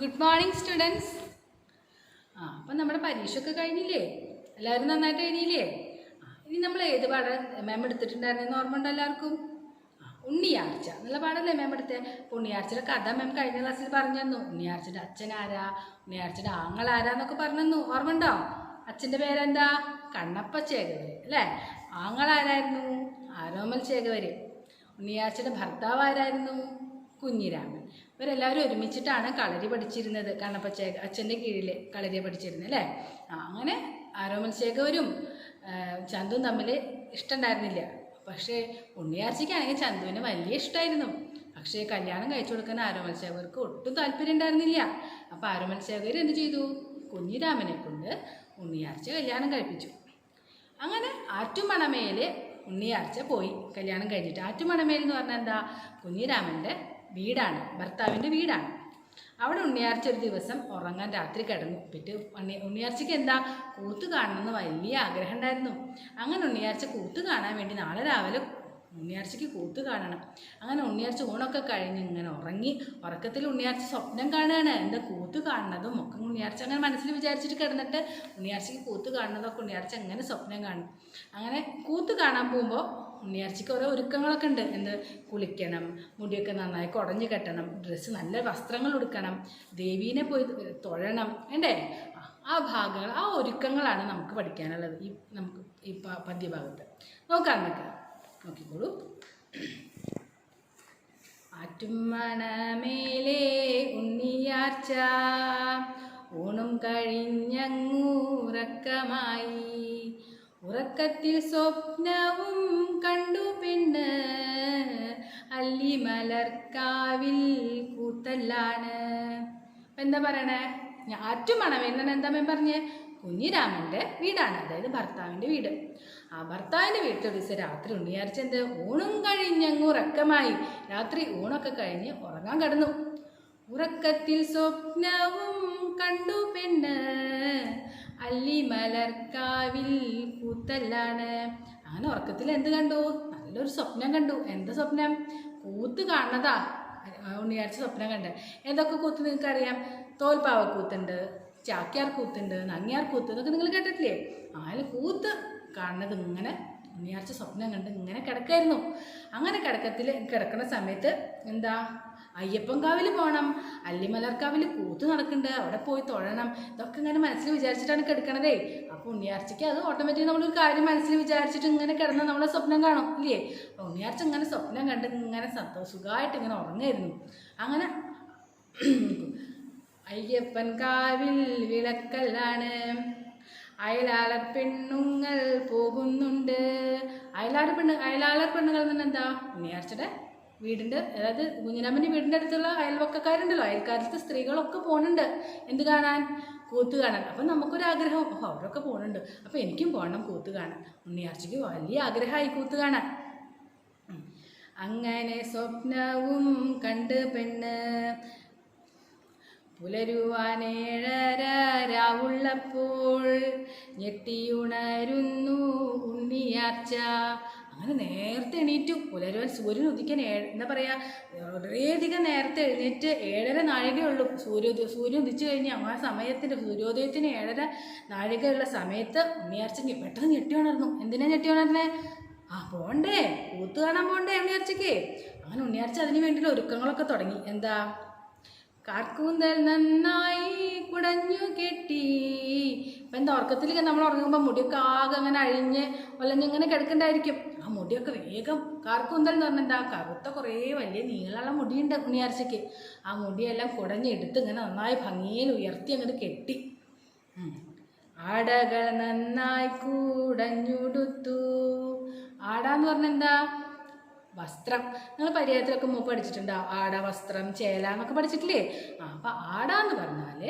Good morning students. അപ്പം നമ്മുടെ പരീക്ഷയൊക്കെ കഴിഞ്ഞില്ലേ? എല്ലാവരും നന്നായിട്ട് എഴുതിയില്ലേ? ഇനി നമ്മൾ ഏത് പാഠം മാം എടുത്തിട്ടുണ്ടായിരുന്നെന്ന് ഓർമ്മ ഉണ്ടോ എല്ലാവർക്കും? ഉണ്ണിയാർച്ച എന്നുള്ള പാഠമല്ലേ മാം എടുത്തത്? അപ്പോൾ ഉണ്ണിയാർച്ചയുടെ കഥ മാം കഴിഞ്ഞ ക്ലാസ്സിൽ പറഞ്ഞു തന്നു. ഉണ്ണിയാർച്ചയുടെ അച്ഛൻ ആരാ, ഉണ്ണിയാർച്ചയുടെ ആങ്ങൾ ആരാന്നൊക്കെ പറഞ്ഞു തന്നു. ഓർമ്മ ഉണ്ടോ? അച്ഛൻ്റെ പേരെന്താ? കണ്ണപ്പ ചേകവര് അല്ലേ? ആങ്ങൾ ആരായിരുന്നു? ആരോമൽ ചേകവര്. ഉണ്ണിയാർച്ചയുടെ ഭർത്താവ് ആരായിരുന്നു? കുഞ്ഞിരാമൻ. ഇവരെല്ലാവരും ഒരുമിച്ചിട്ടാണ് കളരി പഠിച്ചിരുന്നത്. അച്ഛൻ്റെ കീഴിൽ കളരി പഠിച്ചിരുന്നത് അല്ലേ? അങ്ങനെ ആരോമൽ ചേകവരും ചന്തുവും തമ്മിൽ ഇഷ്ടമുണ്ടായിരുന്നില്ല. പക്ഷേ ഉണ്ണിയാർച്ചയ്ക്കാണെങ്കിൽ ചന്തുവിന് വലിയ ഇഷ്ടമായിരുന്നു. പക്ഷേ കല്യാണം കഴിച്ചു കൊടുക്കുന്ന ആരോമൽ ചേകവർക്ക് ഒട്ടും താല്പര്യം ഉണ്ടായിരുന്നില്ല. അപ്പോൾ ആരോമൽ ചേകവർ എന്ത് ചെയ്തു? കുഞ്ഞിരാമനെ കൊണ്ട് ഉണ്ണിയാർച്ച കല്യാണം കഴിപ്പിച്ചു. അങ്ങനെ ആറ്റുമണമേൽ ഉണ്ണിയാർച്ച പോയി കല്യാണം കഴിഞ്ഞിട്ട്. ആറ്റുമണമേൽ എന്ന് പറഞ്ഞാൽ എന്താ? കുഞ്ഞിരാമൻ്റെ വീടാണ്, ഭർത്താവിൻ്റെ വീടാണ്. അവിടെ ഉണ്ണിയാർച്ച ഒരു ദിവസം ഉറങ്ങാൻ രാത്രി കിടന്നു. പിറ്റേ ഉണ്ണിയാർച്ചയ്ക്ക് എന്താ? കൂത്ത് കാണണമെന്ന് വലിയ ആഗ്രഹം ഉണ്ടായിരുന്നു. അങ്ങനെ ഉണ്ണിയാർച്ച കൂത്ത് കാണാൻ വേണ്ടി നാളെ രാവിലെ ഉണ്ണിയാർച്ചയ്ക്ക് കൂത്ത് കാണണം. അങ്ങനെ ഉണ്ണിയാർച്ച ഊണൊക്കെ കഴിഞ്ഞ് ഇങ്ങനെ ഉറങ്ങി. ഉറക്കത്തിൽ ഉണ്ണിയാർച്ച സ്വപ്നം കാണുകയാണ്. എന്താ? കൂത്ത് കാണുന്നതും ഒക്കെ ഉണ്ണിയാർച്ച അങ്ങനെ മനസ്സിൽ വിചാരിച്ചിട്ട് കിടന്നിട്ട് ഉണ്ണിയാർച്ചയ്ക്ക് കൂത്ത് കാണുന്നതൊക്കെ ഉണ്ണിയാർച്ച അങ്ങനെ സ്വപ്നം കാണും. അങ്ങനെ കൂത്ത് കാണാൻ പോകുമ്പോൾ ഉണ്ണിയാർച്ചയ്ക്ക് ഓരോ ഒരുക്കങ്ങളൊക്കെ ഉണ്ട്. എന്ത്? കുളിക്കണം, മുടിയൊക്കെ നന്നായി കുടഞ്ഞു കെട്ടണം, ഡ്രസ്സ് നല്ല വസ്ത്രങ്ങൾ ഉടുക്കണം, ദേവീനെ പോയി തൊഴണം വേണ്ടേ? ആ ഭാഗങ്ങൾ, ആ ഒരുക്കങ്ങളാണ് നമുക്ക് പഠിക്കാനുള്ളത് ഈ പദ്യഭാഗത്ത്. നോക്കാം നമുക്ക്. നോക്കിക്കോളൂ. ആറ്റുമണമേലെ ഉണ്ണിയാർച്ച ഊണും കഴിഞ്ഞങ്ങൂറക്കമായി. ഉറക്കത്തിൽ സ്വപ്നവും കണ്ടു പെണ്ണ് അല്ലിമലർക്കാവിൽ കൂത്തല്ലാണ്. അപ്പം എന്താ പറയണേ? ആറ്റുമണമേൽ എന്താ മേം പറഞ്ഞേ? കുഞ്ഞിരാമൻ്റെ വീടാണ്, അതായത് ഭർത്താവിൻ്റെ വീട്. ആ ഭർത്താവിൻ്റെ വീട്ടിൽ ഒരു ദിവസം രാത്രി ഉണ്ണിയാർച്ച എന്ത്? ഊണും കഴിഞ്ഞങ്ങ് ഉറക്കമായി. രാത്രി ഊണൊക്കെ കഴിഞ്ഞ് ഉറങ്ങാൻ കിടന്നു. ഉറക്കത്തിൽ സ്വപ്നവും കണ്ടു പെണ്ണ് അല്ലിമലർക്കാവിൽ കൂത്തല്ലാണ്. അങ്ങനെ ഉറക്കത്തിൽ എന്ത് കണ്ടു? നല്ലൊരു സ്വപ്നം കണ്ടു. എന്താ സ്വപ്നം? കൂത്ത് കാണുന്നതാ ഉണ്ണിയാർച്ച സ്വപ്നം കണ്ട്. എന്തൊക്കെ കൂത്ത് നിങ്ങൾക്കറിയാം? തോൽപ്പാവക്കൂത്തുണ്ട്, ചാക്യാർ കൂത്തുണ്ട്, നങ്ങ്യാർ കൂത്ത്, ഇതൊക്കെ നിങ്ങൾ കേട്ടിട്ടില്ലേ? അതിൽ കൂത്ത് കാണുന്നത് ഇങ്ങനെ ഉണ്ണിയാർച്ച സ്വപ്നം കണ്ട് ഇങ്ങനെ കിടക്കായിരുന്നു. അങ്ങനെ കിടക്കുന്ന സമയത്ത് എന്താ? അയ്യപ്പൻകാവിൽ പോകണം, അല്ലിമലർക്കാവിൽ കൂത്ത് നടക്കുന്നുണ്ട്, അവിടെ പോയി തൊഴണം, ഇതൊക്കെ ഇങ്ങനെ മനസ്സിൽ വിചാരിച്ചിട്ടാണ് കിടക്കണതേ. അപ്പോൾ ഉണ്ണിയാർച്ചയ്ക്ക് അത് ഓട്ടോമാറ്റിക് നമ്മളൊരു കാര്യം മനസ്സിൽ വിചാരിച്ചിട്ട് ഇങ്ങനെ കിടന്നാൽ നമ്മളെ സ്വപ്നം കാണും ഇല്ലേ? അപ്പോൾ ഉണ്ണിയാർച്ച ഇങ്ങനെ സ്വപ്നം കണ്ട് ഇങ്ങനെ സുഖമായിട്ട് ഇങ്ങനെ ഉറങ്ങായിരുന്നു. അങ്ങനെ അയ്യപ്പൻകാവിൽ വിളക്കല്ലാണ്, അയലാളർ പെണ്ണുങ്ങൾ പോകുന്നുണ്ട്. അയലാളർ പെണ്ണുങ്ങൾ എന്ന് എന്താ? ഉണ്ണിയാർച്ചയുടെ വീടിൻ്റെ, അതായത് കുഞ്ഞിരാമൻ്റെ വീടിൻ്റെ അടുത്തുള്ള അയൽവക്കക്കാരുണ്ടല്ലോ, അയൽക്കാലത്തെ സ്ത്രീകളൊക്കെ പോകുന്നുണ്ട്. എന്ത് കാണാൻ? കൂത്ത് കാണാൻ. അപ്പം നമുക്കൊരാഗ്രഹം, അവരൊക്കെ പോകുന്നുണ്ട്, അപ്പോൾ എനിക്കും പോകണം കൂത്ത് കാണാൻ. ഉണ്ണിയാർച്ചയ്ക്ക് വലിയ ആഗ്രഹമായി കൂത്ത് കാണാൻ. അങ്ങനെ സ്വപ്നവും കണ്ട് പെണ്ണ് പുലരുവാനേഴര രാവുള്ളപ്പോൾ ഞെട്ടിയുണരുന്നു ഉണ്ണിയാർച്ച. അങ്ങനെ നേരത്തെ എണീറ്റു. പുലരുവാൻ സൂര്യൻ ഉദിക്കാൻ എന്താ പറയുക, വളരെയധികം നേരത്തെ എഴുന്നേറ്റ് 7:30 നാഴികയുള്ളൂ സൂര്യൻ ഉദിച്ചു കഴിഞ്ഞ്. ആ സമയത്തിൻ്റെ സൂര്യോദയത്തിന് 7:30 നാഴികയുള്ള സമയത്ത് ഉണ്ണിയാർച്ച പെട്ടെന്ന് ഞെട്ടി ഉണർന്നു. എന്തിനാ ഞെട്ടി ഉണർന്നേ? പോണ്ടേ, കൂത്ത് കാണാൻ പോണ്ടേ ഉണ്ണിയാർച്ചയ്ക്ക്. അങ്ങനെ ഉണ്ണിയാർച്ച അതിന് വേണ്ടിയുള്ള ഒരുക്കങ്ങളൊക്കെ തുടങ്ങി. എന്താ? കാർക്കൂന്തൽ നന്നായി കുടഞ്ഞു കെട്ടി. ഇപ്പം എന്താ? ഉറക്കത്തിലേക്ക് നമ്മൾ ഉറങ്ങുമ്പോൾ മുടിയൊക്കെ ആകെ അങ്ങനെ അഴിഞ്ഞ് ഒലഞ്ഞിങ്ങനെ കിടക്കണ്ടായിരിക്കും. ആ മുടിയൊക്കെ വേഗം കാർക്കൂന്തൽ എന്ന് പറഞ്ഞാൽ എന്താ? കറുത്ത കുറേ വലിയ നീളമുള്ള മുടിയുണ്ട് ഉണ്ണിയാർച്ചയ്ക്ക്. ആ മുടിയെല്ലാം കുടഞ്ഞെടുത്ത് ഇങ്ങനെ നന്നായി ഭംഗിയിൽ ഉയർത്തി അങ്ങോട്ട് കെട്ടി. ആടകൾ നന്നായി കുടഞ്ഞുടുത്തു. ആടാന്ന് പറഞ്ഞാൽ എന്താ? വസ്ത്രം. നിങ്ങൾ പരിചയത്തിലൊക്കെ മുമ്പ് പഠിച്ചിട്ടുണ്ടോ? ആട, വസ്ത്രം, ചേല എന്നൊക്കെ പഠിച്ചിട്ടില്ലേ? അപ്പം ആടാന്ന് പറഞ്ഞാൽ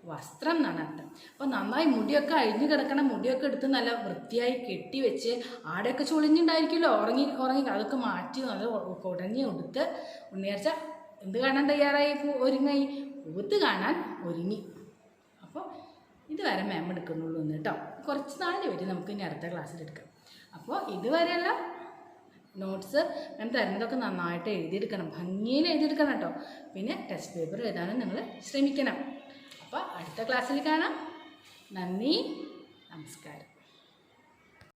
വസ്ത്രം എന്നാണ് അർത്ഥം. അപ്പോൾ നന്നായി മുടിയൊക്കെ അഴിഞ്ഞു കിടക്കണം, മുടിയൊക്കെ എടുത്ത് നല്ല വൃത്തിയായി കെട്ടി വെച്ച്, ആടയൊക്കെ ചുളിഞ്ഞുണ്ടായിരിക്കുമല്ലോ, ഉറങ്ങി അതൊക്കെ മാറ്റി നല്ല കുടഞ്ഞ് കൊടുത്ത് ഉണ്ണിയാർച്ച എന്ത് കാണാൻ തയ്യാറായി? ഒരുങ്ങി, കൂത്ത് കാണാൻ ഒരുങ്ങി. അപ്പോൾ ഇതുവരെ മാം എടുക്കുന്നുള്ളൂ എന്ന് കേട്ടോ. കുറച്ച് നാൾ വരെ നമുക്ക് ഇനി അടുത്ത ക്ലാസ്സിൽ എടുക്കാം. അപ്പോൾ ഇതുവരെയുള്ള നോട്ട്സ് മാം തരുന്നതൊക്കെ നന്നായിട്ട് എഴുതിയെടുക്കണം, ഭംഗിയിൽ എഴുതിയെടുക്കണം കേട്ടോ. പിന്നെ ടെസ്റ്റ് പേപ്പർ എഴുതാനും നിങ്ങൾ ശ്രമിക്കണം. അപ്പോൾ അടുത്ത ക്ലാസ്സിൽ കാണാം. നന്ദി.